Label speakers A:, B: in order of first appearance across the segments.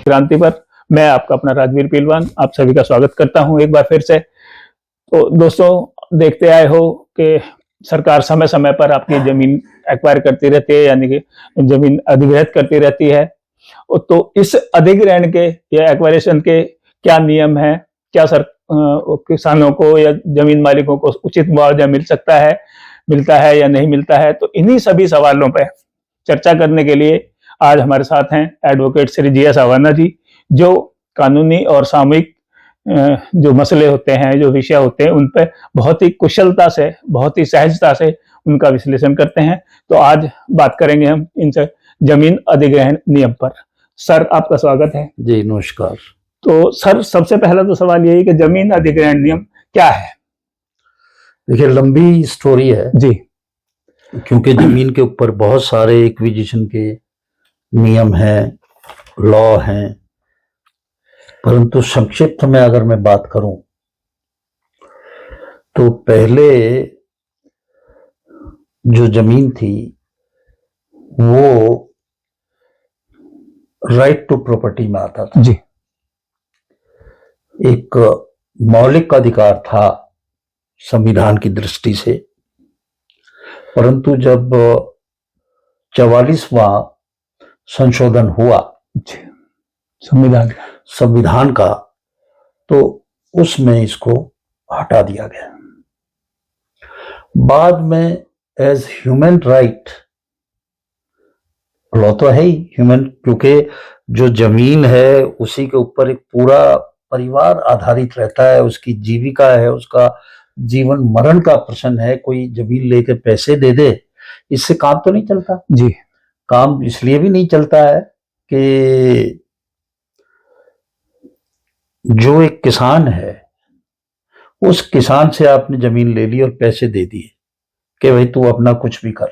A: क्रांति पर मैं आपका अपना राजवीर पहलवान आप सभी का स्वागत करता हूं एक बार फिर से। तो दोस्तों, देखते आए हो कि सरकार समय समय पर आपकी जमीन एक्वायर करती रहती है, यानी कि जमीन अधिग्रहित करती रहती है। तो इस अधिग्रहण के या एक्वायरेशन के क्या नियम है, क्या किसानों को या जमीन मालिकों को उचित मुआवजा मिलता है या नहीं मिलता है। तो इन्हीं सभी सवालों पर चर्चा करने के लिए आज हमारे साथ हैं advocate Shri G S Awana ji, जो कानूनी और सामूहिक जो मसले होते हैं, जो विषय होते हैं, उन पर बहुत ही कुशलता से, बहुत ही सहजता से उनका विश्लेषण करते हैं। तो आज बात करेंगे हम इनसे जमीन अधिग्रहण नियम पर। सर, आपका स्वागत है।
B: जी नमस्कार।
A: तो सर, सबसे पहला तो सवाल यही कि जमीन अधिग्रहण नियम क्या है?
B: देखिए, लंबी स्टोरी है
A: जी,
B: क्योंकि जमीन के ऊपर बहुत सारे एक्विजिशन के नियम हैं, लॉ हैं, परंतु संक्षिप्त में अगर मैं बात करूं तो पहले जो जमीन थी वो राइट टू प्रॉपर्टी में आता था
A: जी,
B: एक मौलिक अधिकार था संविधान की दृष्टि से। परंतु जब 44वां संशोधन हुआ संविधान का, तो उसमें इसको हटा दिया गया। बाद में एज ह्यूमन राइट, लॉ तो है ही ह्यूमन, क्योंकि जो जमीन है उसी के ऊपर एक पूरा परिवार आधारित रहता है, उसकी जीविका है, उसका जीवन मरण का प्रश्न है। कोई जमीन लेकर पैसे दे दे, इससे काम तो नहीं चलता
A: जी।
B: काम इसलिए भी नहीं चलता है कि जो एक किसान है, उस किसान से आपने जमीन ले ली और पैसे दे दिए कि भाई तू अपना कुछ भी कर,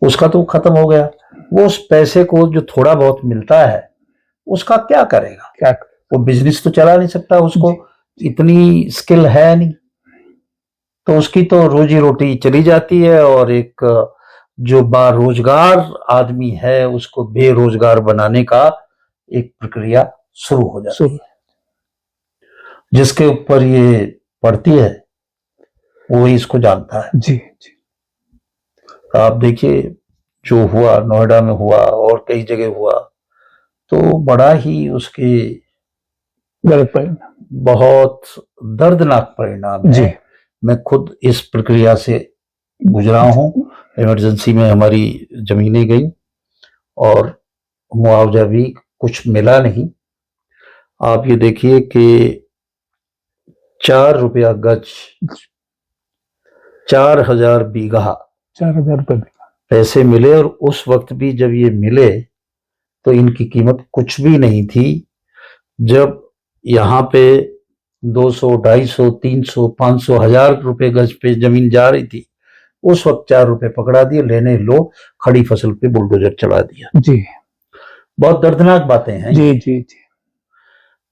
B: उसका तो खत्म हो गया। वो उस पैसे को जो थोड़ा बहुत मिलता है उसका क्या करेगा?
A: क्या
B: वो बिजनेस तो चला नहीं सकता, उसको इतनी स्किल है नहीं, तो उसकी तो रोजी रोटी चली जाती है। और एक जो बेरोजगार आदमी है उसको बेरोजगार बनाने का एक प्रक्रिया शुरू हो जाती है। जिसके ऊपर ये पड़ती है वो ही इसको जानता है।
A: जी, जी।
B: आप देखिए, जो हुआ नोएडा में हुआ और कई जगह हुआ, तो बड़ा ही उसके
A: गलत परिणाम,
B: बहुत दर्दनाक परिणाम है। मैं खुद इस प्रक्रिया से गुजरा हूं। इमरजेंसी में हमारी जमीनें गई और मुआवजा भी कुछ मिला नहीं। आप ये देखिए कि 4 रुपया गज, 4000 बीघा,
A: 4000 रुपये
B: पैसे मिले। और उस वक्त भी जब ये मिले तो इनकी कीमत कुछ भी नहीं थी। जब यहाँ पे 200, 250, 300, 500, 1000 रुपए गज पे जमीन जा रही थी, उस वक्त 4 रुपए पकड़ा दिए, लेने लो, खड़ी फसल पे बुलडोजर चला दिया।
A: जी,
B: बहुत दर्दनाक बातें हैं।
A: जी, जी, जी।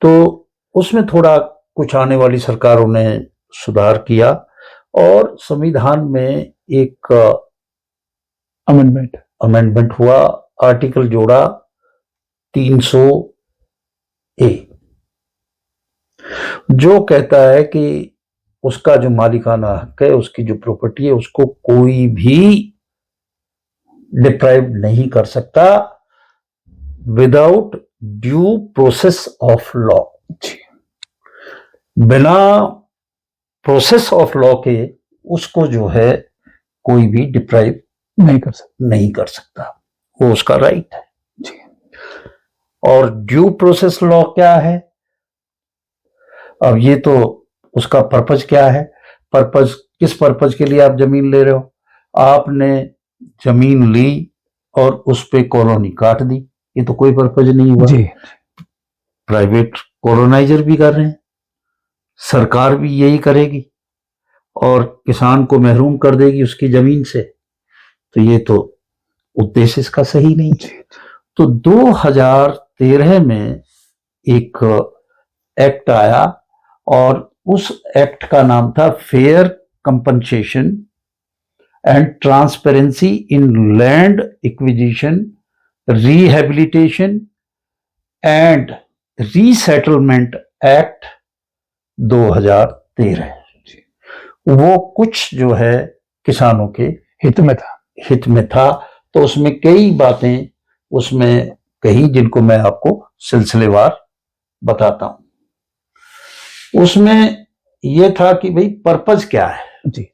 B: तो उसमें थोड़ा कुछ आने वाली सरकारों ने सुधार किया और संविधान में एक अमेंडमेंट हुआ, आर्टिकल जोड़ा 300A, जो कहता है कि उसका जो मालिकाना हक है, उसकी जो प्रॉपर्टी है, उसको कोई भी डिप्राइव नहीं कर सकता without due process of law. बिना प्रोसेस ऑफ लॉ के उसको जो है कोई भी डिप्राइव नहीं कर सकता, वो उसका राइट है। और ड्यू प्रोसेस लॉ क्या है? अब ये तो उसका पर्पज क्या है? पर्पज, किस पर्पज के लिए आप जमीन ले रहे हो? आपने जमीन ली और उस पे कॉलोनी काट दी, ये तो कोई पर्पज नहीं हुआ। प्राइवेट कॉलोनाइजर भी कर रहे हैं, सरकार भी यही करेगी और किसान को महरूम कर देगी उसकी जमीन से, तो ये तो उद्देश्य इसका सही नहीं। तो 2013 में एक एक्ट आया और उस एक्ट का नाम था fair compensation and transparency in land acquisition, rehabilitation and resettlement act 2013, वो कुछ जो है किसानों के
A: हित में था।
B: तो उसमें कई बातें उसमें कही जिनको मैं आपको सिलसिलेवार बताता हूं। उसमें यह था कि भाई पर्पज क्या है
A: जी।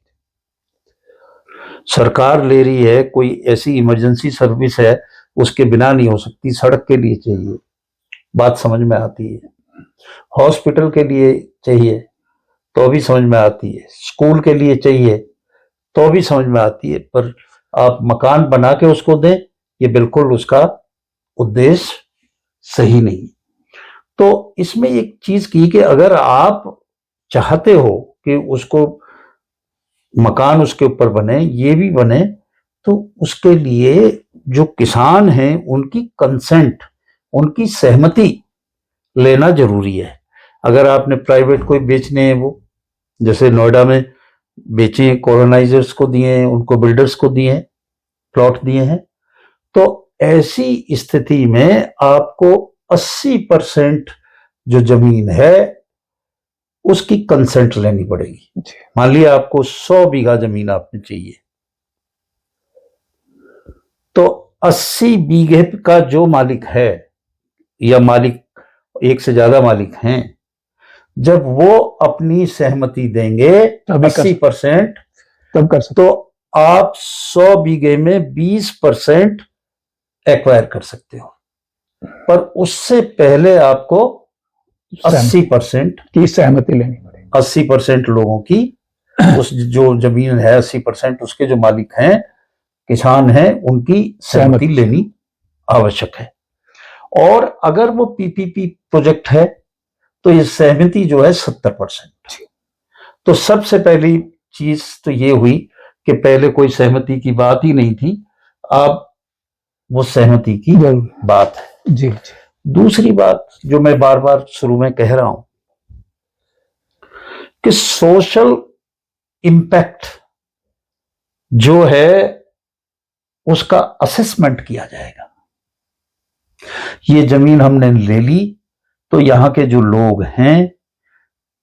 B: सरकार ले रही है, कोई ऐसी इमरजेंसी सर्विस है उसके बिना नहीं हो सकती, सड़क के लिए चाहिए, बात समझ में आती है। हॉस्पिटल के लिए चाहिए तो भी समझ में आती है, स्कूल के लिए चाहिए तो भी समझ में आती है, पर आप मकान बना के उसको दें, ये बिल्कुल उसका उद्देश्य सही नहीं। तो इसमें एक चीज की कि अगर आप चाहते हो कि उसको मकान उसके ऊपर बने, ये भी बने, तो उसके लिए जो किसान हैं उनकी कंसेंट, उनकी सहमति लेना जरूरी है। अगर आपने प्राइवेट कोई बेचने हैं, वो जैसे नोएडा में बेचे, कॉलोनाइजर्स को दिए हैं, उनको बिल्डर्स को दिए हैं, प्लॉट दिए हैं, तो ऐसी स्थिति में आपको 80% जो जमीन है उसकी कंसेंट लेनी पड़ेगी। मान लिया आपको 100 बीघा जमीन आपने चाहिए, तो 80 बीघे का जो मालिक है या मालिक एक से ज्यादा मालिक हैं, जब वो अपनी सहमति देंगे 80%,
A: तब कर सकते,
B: तो आप 100 बीघे में 20% एक्वायर कर सकते हो, पर उससे पहले आपको 80%
A: की सहमति लेनी पड़ेगी।
B: 80% लोगों की उस जो जमीन है 80% उसके जो मालिक हैं, किसान हैं, उनकी सहमति लेनी आवश्यक है। और अगर वो पीपीपी प्रोजेक्ट है तो ये सहमति जो है 70%। तो सबसे पहली चीज तो ये हुई कि पहले कोई सहमति की बात ही नहीं थी, अब वो सहमति की बात है।
A: जी।
B: दूसरी बात जो मैं बार बार शुरू में कह रहा हूं कि सोशल इम्पैक्ट जो है उसका असेसमेंट किया जाएगा। ये जमीन हमने ले ली तो यहां के जो लोग हैं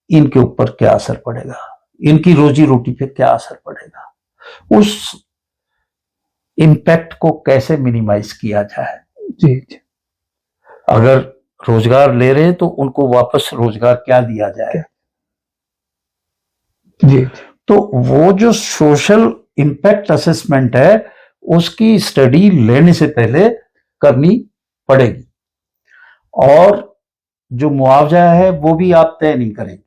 B: इनके ऊपर क्या असर पड़ेगा, इनकी रोजी रोटी पे क्या असर पड़ेगा, उस इम्पैक्ट को कैसे मिनिमाइज किया जाए।
A: जी।
B: अगर रोजगार ले रहे हैं तो उनको वापस रोजगार क्या दिया जाए।
A: जी।
B: तो वो जो सोशल इम्पैक्ट असेसमेंट है उसकी स्टडी लेने से पहले करनी पड़ेगी। और जो मुआवजा है वो भी आप तय नहीं करेंगे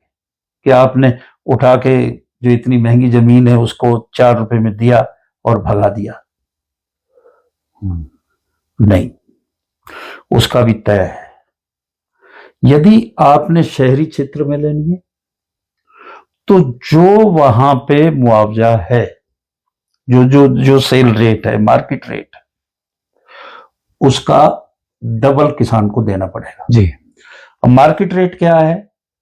B: कि आपने उठा के जो इतनी महंगी जमीन है उसको 4 रुपए में दिया और भगा दिया, नहीं, उसका भी तय है। यदि आपने शहरी क्षेत्र में लेनी है तो जो वहां पे मुआवजा है, जो सेल रेट है, मार्केट रेट, उसका डबल किसान को देना पड़ेगा।
A: जी।
B: अब मार्केट रेट क्या है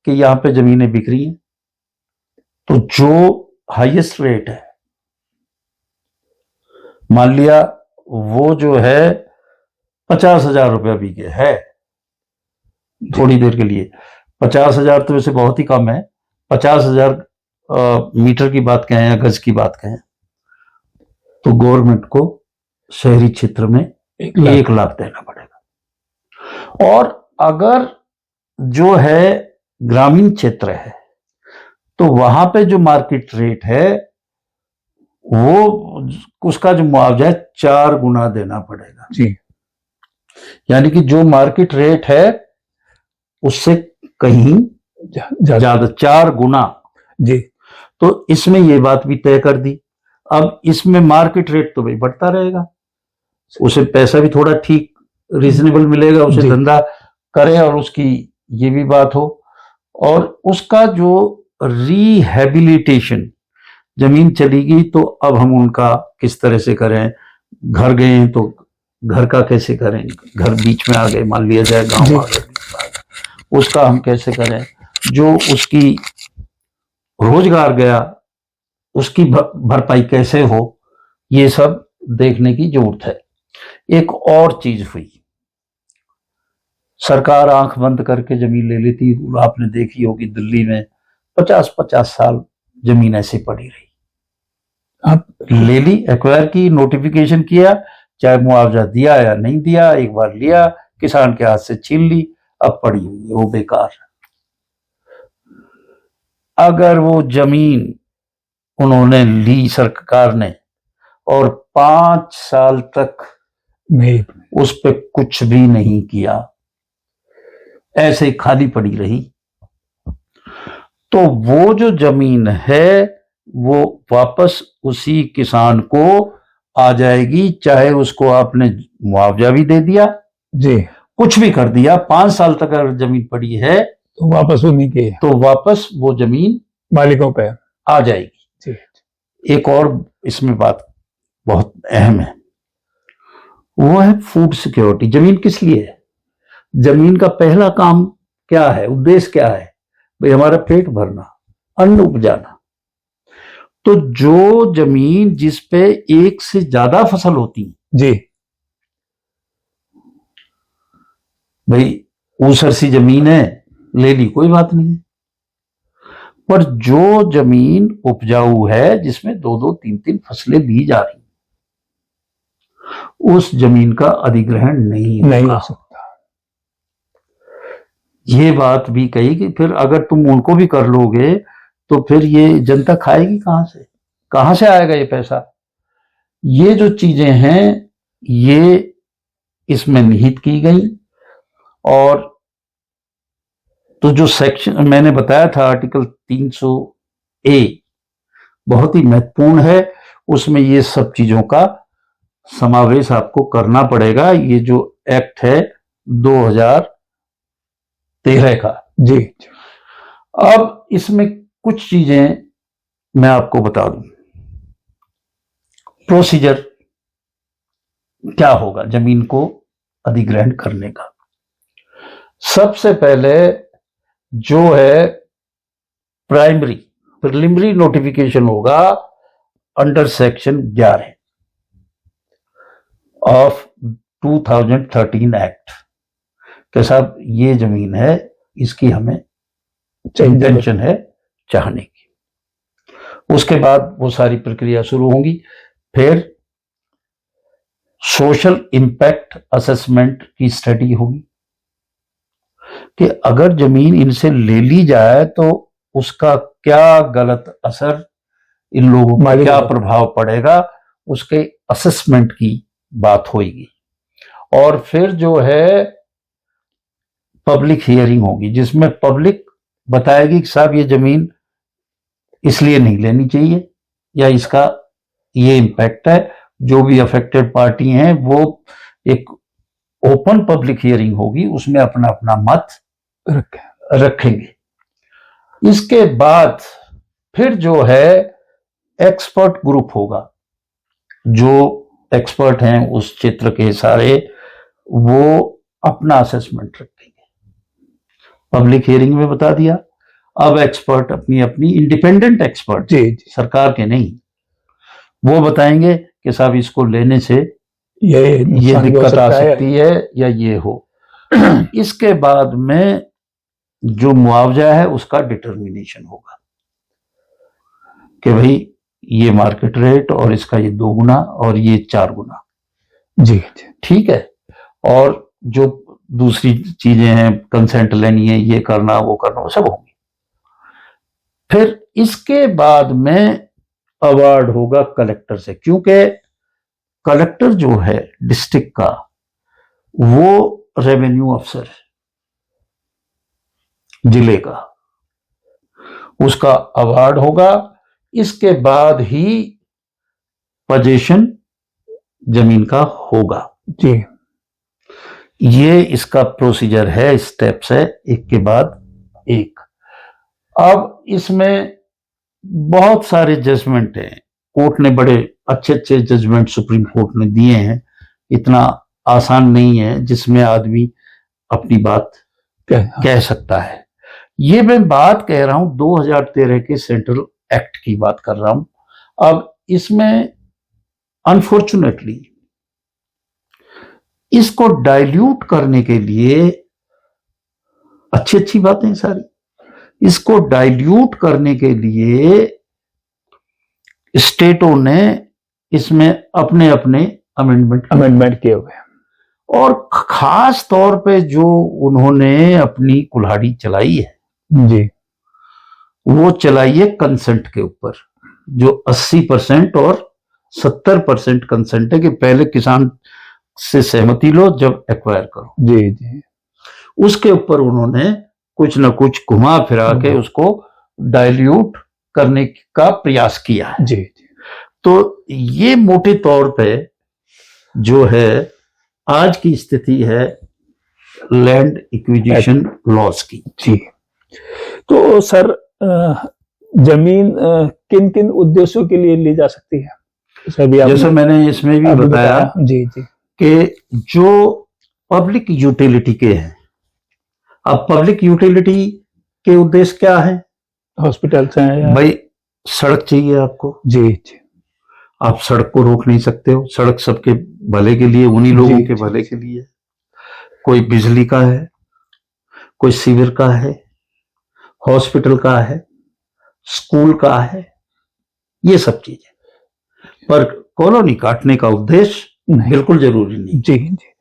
B: कि यहां पे जमीनें बिक रही हैं, तो जो हाईएस्ट रेट है, मान लिया वो जो है 50,000 रुपया बीघे है, थोड़ी देर के लिए 50,000 तो वैसे बहुत ही कम है, 50,000 मीटर की बात कहें या गज की बात कहें तो गवर्नमेंट को शहरी क्षेत्र में 1 लाख देना पड़ेगा। और अगर जो है ग्रामीण क्षेत्र है तो वहां पे जो मार्केट रेट है वो उसका जो मुआवजा है 4 गुना देना पड़ेगा।
A: जी।
B: यानी कि जो मार्केट रेट है उससे कहीं ज्यादा 4 गुना।
A: जी।
B: तो इसमें ये बात भी तय कर दी। अब इसमें मार्केट रेट तो भाई बढ़ता रहेगा, उसे पैसा भी थोड़ा ठीक रीजनेबल मिलेगा, उसे धंधा करे और उसकी ये भी बात हो। और उसका जो रिहेबिलिटेशन, जमीन चली गई तो अब हम उनका किस तरह से करें, घर गए तो घर का कैसे करें, घर बीच में आ गए मान लिया जाए, गांव आ गए, उसका हम कैसे करें, जो उसकी रोजगार गया उसकी भरपाई कैसे हो, ये सब देखने की जरूरत है। एक और चीज हुई, सरकार आंख बंद करके जमीन ले लेती। आपने देखी होगी दिल्ली में 50-50 साल जमीन ऐसे पड़ी रही।
A: आप
B: ले ली, एक्वायर की, नोटिफिकेशन किया, चाहे मुआवजा दिया या नहीं दिया, एक बार लिया, किसान के हाथ से छीन ली, अब पड़ी हुई है वो बेकार। अगर वो जमीन उन्होंने ली सरकार ने और 5 साल तक
A: नहीं,
B: उस पे कुछ भी नहीं किया, ऐसे ही खाली पड़ी रही, तो वो जो जमीन है वो वापस उसी किसान को आ जाएगी, चाहे उसको आपने मुआवजा भी दे दिया,
A: जी,
B: कुछ भी कर दिया। 5 साल तक अगर जमीन पड़ी है
A: तो वापस उन्हीं के
B: तो वापस वो जमीन
A: मालिकों पे।
B: आ जाएगी।
A: जी,
B: एक और इसमें बात बहुत अहम है, वो है फूड सिक्योरिटी। जमीन किस लिए है? जमीन का पहला काम क्या है, उद्देश्य क्या है? भाई हमारा पेट भरना, अन्न उपजाना। तो जो जमीन जिस पे एक से ज्यादा फसल होती है,
A: जी,
B: भाई ऊसर सी जमीन है, ले ली, कोई बात नहीं, पर जो जमीन उपजाऊ है जिसमें 2-2, 3-3 फसलें ली जा रही, उस जमीन का अधिग्रहण नहीं
A: हो सकता।
B: ये बात भी कही कि फिर अगर तुम उनको भी कर लोगे तो फिर ये जनता खाएगी कहां से आएगा ये पैसा? ये जो चीजें हैं ये इसमें निहित की गई। और तो जो सेक्शन मैंने बताया था आर्टिकल 300A बहुत ही महत्वपूर्ण है, उसमें ये सब चीजों का समावेश आपको करना पड़ेगा। ये जो एक्ट है 2013 का।
A: जी,
B: अब इसमें कुछ चीजें मैं आपको बता दूं। प्रोसीजर क्या होगा जमीन को अधिग्रहण करने का? सबसे पहले जो है प्रिलिमिनरी नोटिफिकेशन होगा अंडर सेक्शन 11 ऑफ 2013 एक्ट के साथ ये जमीन है, इसकी हमें इंटेंशन है चाहने की। उसके बाद वो सारी प्रक्रिया शुरू होगी। फिर सोशल इंपैक्ट असेसमेंट की स्टडी होगी कि अगर जमीन इनसे ले ली जाए तो उसका क्या गलत असर इन लोगों पर क्या प्रभाव पड़ेगा, उसके असेसमेंट की बात होगी। और फिर जो है पब्लिक हियरिंग होगी जिसमें पब्लिक बताएगी कि साहब ये जमीन इसलिए नहीं लेनी चाहिए या इसका ये इम्पैक्ट है। जो भी अफेक्टेड पार्टी हैं वो एक ओपन पब्लिक हियरिंग होगी, उसमें अपना अपना मत रखेंगे। इसके बाद फिर जो है एक्सपर्ट ग्रुप होगा, जो एक्सपर्ट हैं उस क्षेत्र के सारे, वो अपना असेसमेंट रखेंगे। पब्लिक हियरिंग में बता दिया। अब एक्सपर्ट अपनी अपनी इंडिपेंडेंट एक्सपर्ट,
A: जी,
B: सरकार के नहीं, वो बताएंगे कि साहब इसको लेने से ये दिक्कत आ सकती है या ये हो। इसके बाद में जो मुआवजा है उसका डिटर्मिनेशन होगा कि भाई ये मार्केट रेट और इसका ये 2 गुना और ये 4 गुना।
A: जी,
B: ठीक है। और जो दूसरी चीजें हैं, कंसेंट लेनी है, ये करना वो करना, वो सब होंगे। फिर इसके बाद में अवार्ड होगा कलेक्टर से, क्योंकि कलेक्टर जो है डिस्ट्रिक्ट का वो रेवेन्यू अफसर है जिले का, उसका अवार्ड होगा। इसके बाद ही पोजीशन जमीन का होगा।
A: जी,
B: ये इसका प्रोसीजर है, स्टेप्स है, एक के बाद एक। अब इसमें बहुत सारे जजमेंट हैं, कोर्ट ने बड़े अच्छे अच्छे जजमेंट सुप्रीम कोर्ट ने दिए हैं। इतना आसान नहीं है जिसमें आदमी अपनी बात कह सकता है। ये मैं बात कह रहा हूं 2013 के सेंट्रल एक्ट की बात कर रहा हूं। अब इसमें अनफॉर्चुनेटली इसको डाइल्यूट करने के लिए अच्छी अच्छी बातें हैं सारी। इसको डाइल्यूट करने के लिए स्टेटों ने इसमें अपने अपने
A: अमेंडमेंट किए हुए हैं।
B: और खास तौर पे जो उन्होंने अपनी कुल्हाड़ी चलाई है
A: जी,
B: वो चलाई है कंसेंट के ऊपर, जो 80% और 70% कंसेंट है कि पहले किसान से सहमति लो जब एक्वायर करो।
A: जी, जी,
B: उसके ऊपर उन्होंने कुछ न कुछ घुमा फिरा के उसको डाइल्यूट करने का प्रयास किया है।
A: जी, जी,
B: तो ये मोटे तौर पे जो है आज की स्थिति है लैंड एक्विजिशन लॉस की।
A: जी। तो सर जमीन किन किन उद्देश्यों के लिए ली जा सकती है?
B: जैसे मैंने इसमें भी बताया
A: जी, जी,
B: कि जो पब्लिक यूटिलिटी के हैं, अब पब्लिक यूटिलिटी के उद्देश्य क्या है?
A: हॉस्पिटल्स हैं
B: भाई सड़क चाहिए आपको,
A: जी, जी,
B: आप सड़क को रोक नहीं सकते हो, सड़क सबके भले के लिए, उन्हीं लोगों
A: जी,
B: के
A: जी,
B: भले के लिए। कोई बिजली का है, कोई सीवर का है, हॉस्पिटल का है, स्कूल का है, ये सब चीजें। पर कॉलोनी काटने का उद्देश्य बिल्कुल जरूरी नहीं।
A: जी, जी।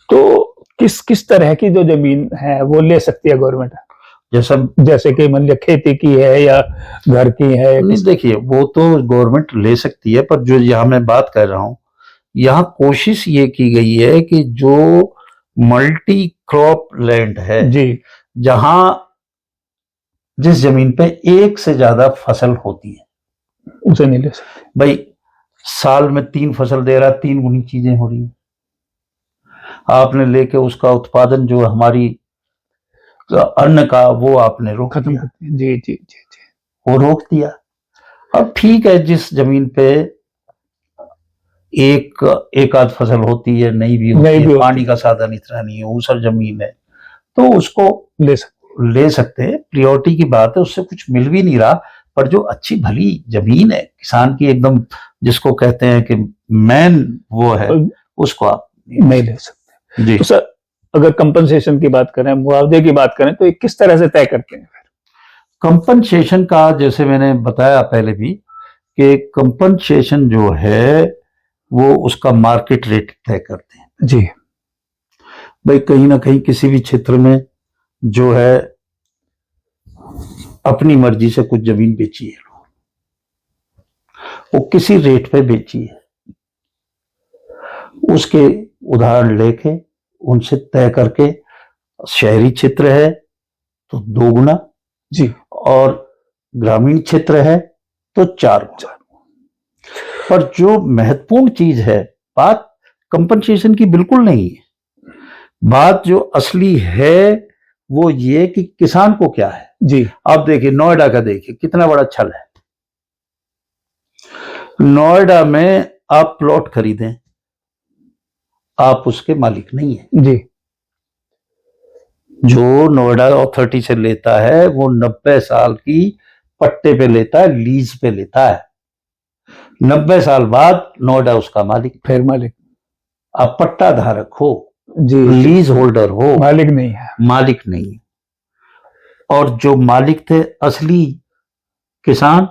A: तो किस किस तरह की जो जमीन है वो ले सकती है गवर्नमेंट? जैसे कि मान लिया खेती की है या घर की है?
B: नहीं, देखिए वो तो गवर्नमेंट ले सकती है, पर जो यहाँ मैं बात कर रहा हूं, यहाँ कोशिश ये की गई है कि जो मल्टी क्रॉप लैंड है
A: जी,
B: जहां जिस जमीन पे एक से ज्यादा फसल होती है
A: उसे नहीं ले सकते।
B: भाई साल में 3 फसल दे रहा, 3 गुनी चीजें हो रही है, आपने लेके उसका उत्पादन जो हमारी अन्न का वो आपने रोक
A: खत्म
B: दिया।
A: कर दिया। जी, जी, जी, जी,
B: वो रोक दिया। अब ठीक है, जिस जमीन पे एक आध फसल होती है, नहीं भी होती है, पानी का साधन इतना नहीं है, ऊसर जमीन है, तो उसको ले सकते हैं। प्रियोरिटी की बात है, उससे कुछ मिल भी नहीं रहा। पर जो अच्छी भली जमीन है किसान की, एकदम जिसको कहते हैं कि मैन वो है, उसको आप
A: नहीं ले सकते।
B: जी।
A: तो सर अगर कंपनसेशन की बात करें, मुआवजे की बात करें, तो ये किस तरह से तय करते हैं?
B: कंपनसेशन का जैसे मैंने बताया पहले भी कि कंपनसेशन जो है वो उसका मार्केट रेट तय करते हैं।
A: जी,
B: भाई कहीं ना कहीं किसी भी क्षेत्र में जो है अपनी मर्जी से कुछ जमीन बेची है, वो किसी रेट पे बेची है, उसके उदाहरण लेके उनसे तय करके, शहरी क्षेत्र है तो 2 गुना
A: जी,
B: और ग्रामीण क्षेत्र है तो 4 गुना। पर जो महत्वपूर्ण चीज है, बात कंपनसेशन की बिल्कुल नहीं है। बात जो असली है वो ये कि किसान को क्या है।
A: जी,
B: आप देखिए नोएडा का, देखिए कितना बड़ा छल है। नोएडा में आप प्लॉट खरीदें, आप उसके मालिक नहीं है।
A: जी,
B: जो नोएडा अथॉरिटी से लेता है वो 90 साल की पट्टे पे लेता है, लीज पे लेता है। 90 साल बाद नोएडा उसका मालिक,
A: फिर मालिक।
B: आप पट्टा धारक हो
A: जी,
B: लीज होल्डर हो,
A: मालिक नहीं है।
B: मालिक नहीं। और जो मालिक थे असली किसान,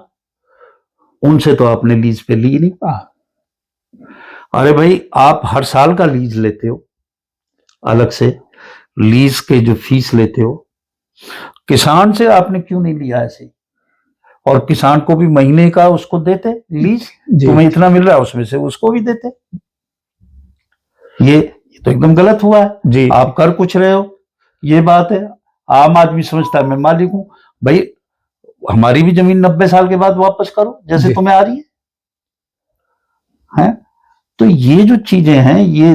B: उनसे तो आपने लीज पे ली नहीं। अरे भाई आप हर साल का लीज लेते हो, अलग से लीज के जो फीस लेते हो, किसान से आपने क्यों नहीं लिया ऐसे? और किसान को भी महीने का उसको देते लीज, तुम्हें इतना मिल रहा है उसमें से उसको भी देते। ये तो एकदम गलत हुआ है जी। आप कर कुछ रहे हो, ये बात है। आम आदमी समझता है मैं मालिक हूं, भाई हमारी भी जमीन 90 साल के बाद वापस करो जैसे तुम्हें आ रही है? तो ये जो चीजें हैं ये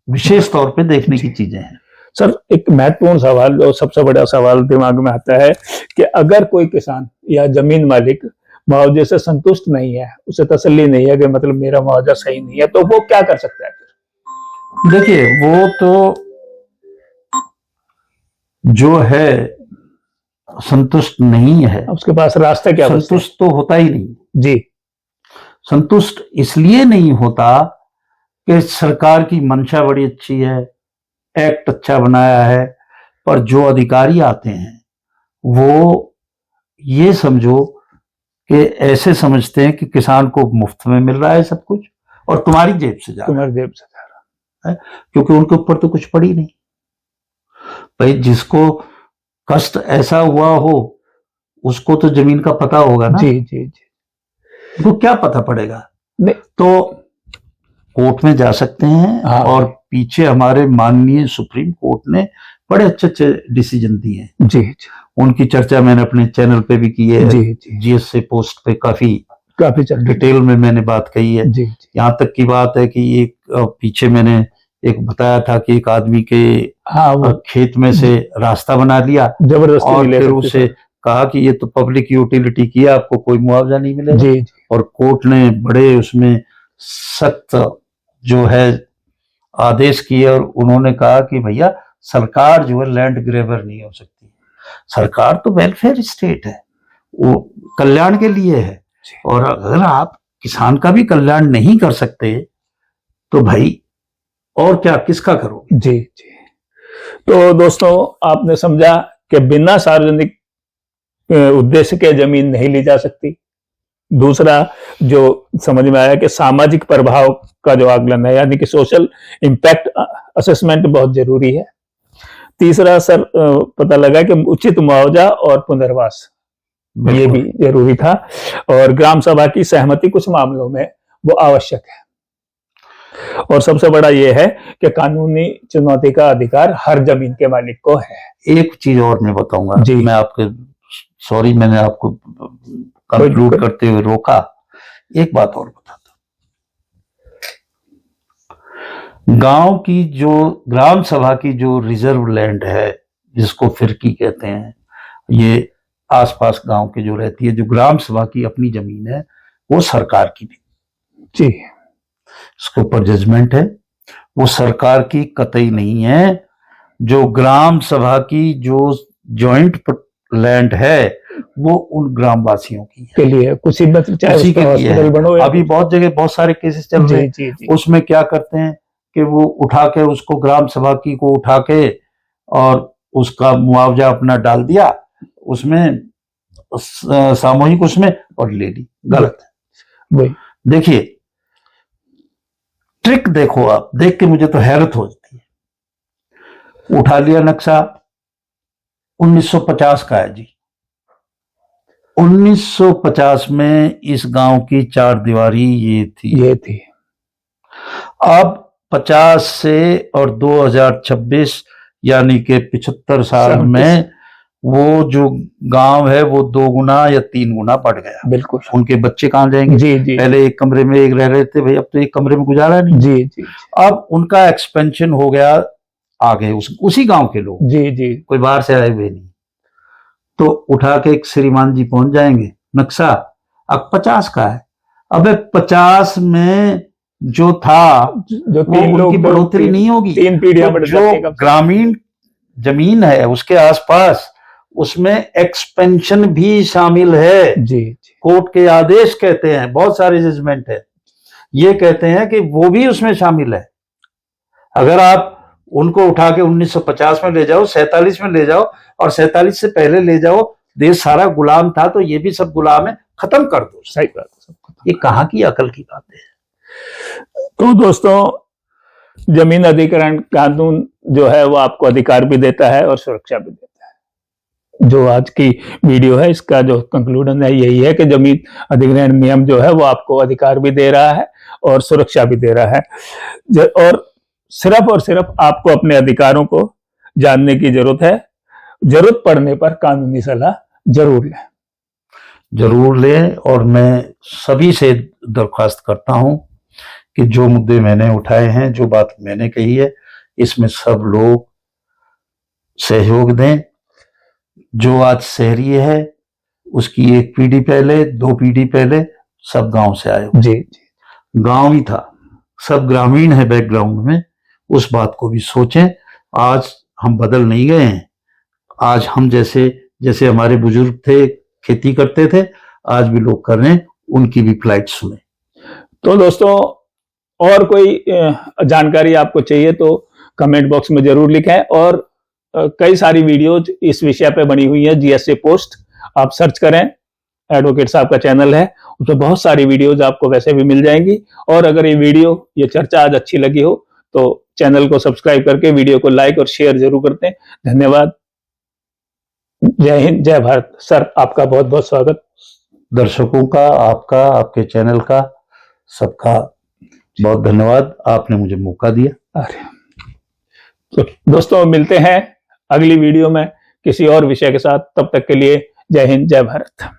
B: विशेष तौर पे देखने की चीजें हैं।
A: सर एक महत्वपूर्ण सवाल और सबसे बड़ा सवाल दिमाग में आता है कि अगर कोई किसान या जमीन मालिक मुआवजे से संतुष्ट नहीं है, उसे तसल्ली नहीं है कि मतलब मेरा मुआवजा सही नहीं है, तो वो क्या कर सकता है?
B: देखिए वो तो जो है संतुष्ट नहीं है,
A: उसके पास रास्ता क्या?
B: संतुष्ट तो होता ही नहीं
A: जी।
B: संतुष्ट इसलिए नहीं होता कि सरकार की मंशा बड़ी अच्छी है, एक्ट अच्छा बनाया है, पर जो अधिकारी आते हैं वो ये समझो कि ऐसे समझते हैं कि किसान को मुफ्त में मिल रहा है सब कुछ और तुम्हारी जेब से जा रहा
A: तुम्हारी जेब से जा रहा
B: है, क्योंकि उनके ऊपर तो कुछ पड़ी नहीं। भाई जिसको कष्ट ऐसा हुआ हो उसको तो जमीन का पता होगा ना।
A: जी जी जी।
B: उनको क्या पता पड़ेगा?
A: नहीं
B: तो कोर्ट में जा सकते हैं।
A: हाँ।
B: और पीछे हमारे माननीय सुप्रीम कोर्ट ने बड़े अच्छे अच्छे डिसीजन दिए हैं।
A: जी जी
B: उनकी चर्चा मैंने अपने चैनल पे भी की है।
A: जी जी।
B: जीएसए पोस्ट पे काफी
A: चल
B: डिटेल में मैंने बात कही है।
A: जी जी।
B: यहाँ तक की बात है कि एक पीछे मैंने एक बताया था कि एक आदमी के
A: हाँ वो
B: खेत में से रास्ता बना लिया
A: जबरदस्ती
B: और
A: नहीं ले
B: फिर
A: सकते
B: उसे कहा कि ये तो पब्लिक यूटिलिटी किया, आपको कोई मुआवजा नहीं मिलेगा।
A: जी जी
B: और कोर्ट ने बड़े उसमें सख्त जो है आदेश किए और उन्होंने कहा कि भैया सरकार जो है लैंड ग्रेबर नहीं हो सकती। सरकार तो वेलफेयर स्टेट है, वो कल्याण के लिए है। और अगर आप किसान का भी कल्याण नहीं कर सकते तो भाई और क्या किसका करोगे?
A: जी जी। तो दोस्तों आपने समझा कि बिना सार्वजनिक उद्देश्य के जमीन नहीं ली जा सकती। दूसरा जो समझ में आया कि सामाजिक प्रभाव का जो आकलन है यानी कि सोशल इंपैक्ट असेसमेंट बहुत जरूरी है। तीसरा सर पता लगा कि उचित मुआवजा और पुनर्वास ये भी जरूरी था। और ग्राम सभा की सहमति कुछ मामलों में वो आवश्यक है। और सबसे बड़ा ये है कि कानूनी चुनौती का अधिकार हर जमीन के मालिक को है।
B: एक चीज और मैं बताऊंगा
A: जी।
B: मैं आपके सॉरी मैंने आपको कंक्लूड करते हुए रोका। एक बात और बताता हूं, गांव की जो ग्राम सभा की जो रिजर्व लैंड है जिसको फिरकी कहते हैं, ये आसपास गांव के जो रहती है, जो ग्राम सभा की अपनी जमीन है वो सरकार की नहीं।
A: जी
B: इसके ऊपर जजमेंट है, वो सरकार की कतई नहीं है। जो ग्राम सभा की जो जॉइंट लैंड है वो उन ग्रामवासियों की है
A: के लिए कुछ चाहे
B: उसी के लिए
A: हॉस्पिटल बनो या
B: अभी बहुत जगह बहुत सारे केसेस चल रहे हैं। उसमें क्या करते हैं कि वो उठा के उसको ग्राम सभा की को उठा के और उसका मुआवजा अपना डाल दिया उसमें सामूहिक उसमें और ले ली। गलत है। देखिए ट्रिक देखो, आप देख के मुझे तो हैरत हो जाती है। उठा लिया नक्शा 1950 का है जी। 1950 में इस गांव की चार दीवारी ये थी। अब 50 से और 2026 यानी कि 75 साल में वो जो गांव है वो 2 गुना या 3 गुना बढ़ गया।
A: बिल्कुल।
B: उनके बच्चे कहां जाएंगे?
A: जी जी।
B: पहले एक कमरे में एक रह रहे थे भाई, अब तो एक कमरे में गुजारा नहीं।
A: जी जी।
B: अब उनका एक्सपेंशन हो गया आगे उसी गांव के लोग।
A: जी जी।
B: कोई बाहर से आए हुए नहीं। तो उठा के एक श्रीमान जी पहुंच जाएंगे, नक्शा अब 50 का है। अब 50 में जो था
A: जो
B: वो उनकी बढ़ोतरी नहीं होगी।
A: 3 पीढ़ियां
B: तो जो ग्रामीण जमीन है उसके आसपास उसमें एक्सपेंशन भी शामिल है।
A: जी जी।
B: कोर्ट के आदेश कहते हैं, बहुत सारे जजमेंट है, ये कहते हैं कि वो भी उसमें शामिल है। अगर आप उनको उठा के 1950 में ले जाओ, 47 में ले जाओ और 47 से पहले ले जाओ, देश सारा गुलाम था तो ये भी सब गुलाम है, खत्म कर दो।
A: सही बात है।
B: ये कहाँ की अकल की बात है?
A: तो दोस्तों जमीन अधिग्रहण कानून जो है वो आपको अधिकार भी देता है और सुरक्षा भी देता है। जो आज की वीडियो है इसका जो कंक्लूजन है यही है कि जमीन अधिग्रहण नियम जो है वो आपको अधिकार भी दे रहा है और सुरक्षा भी दे रहा है। और सिर्फ आपको अपने अधिकारों को जानने की जरूरत है। जरूरत पड़ने पर कानूनी सलाह जरूर लें। और मैं सभी से दरख्वास्त करता हूं कि जो मुद्दे मैंने उठाए हैं, जो बात मैंने कही है, इसमें सब लोग सहयोग दें। जो आज शहरी है उसकी 1 पीढ़ी पहले 2 पीढ़ी पहले सब गांव से आए जी जी। गांव ही था, सब ग्रामीण है बैकग्राउंड में। उस बात को भी सोचें। आज हम बदल नहीं गए हैं। आज हम जैसे हमारे बुजुर्ग थे, खेती करते थे, आज भी लोग कर रहे हैं, उनकी भी फ्लाइट सुने। तो दोस्तों और कोई जानकारी आपको चाहिए तो कमेंट बॉक्स में जरूर लिखें। और कई सारी वीडियोज इस विषय पे बनी हुई है। जीएसए पोस्ट आप सर्च करें, एडवोकेट साहब का चैनल है, उसमें बहुत सारी वीडियोज आपको वैसे भी मिल जाएंगी। और अगर ये चर्चा आज अच्छी लगी हो तो चैनल को सब्सक्राइब करके वीडियो को लाइक और शेयर जरूर करते हैं। धन्यवाद। जय हिंद, जय भारत। सर, आपका बहुत बहुत स्वागत।
B: दर्शकों का, आपका, आपके चैनल का, सबका बहुत धन्यवाद, आपने मुझे मौका दिया।
A: अरे तो दोस्तों, मिलते हैं अगली वीडियो में किसी और विषय के साथ। तब तक के लिए जय हिंद, जय भारत।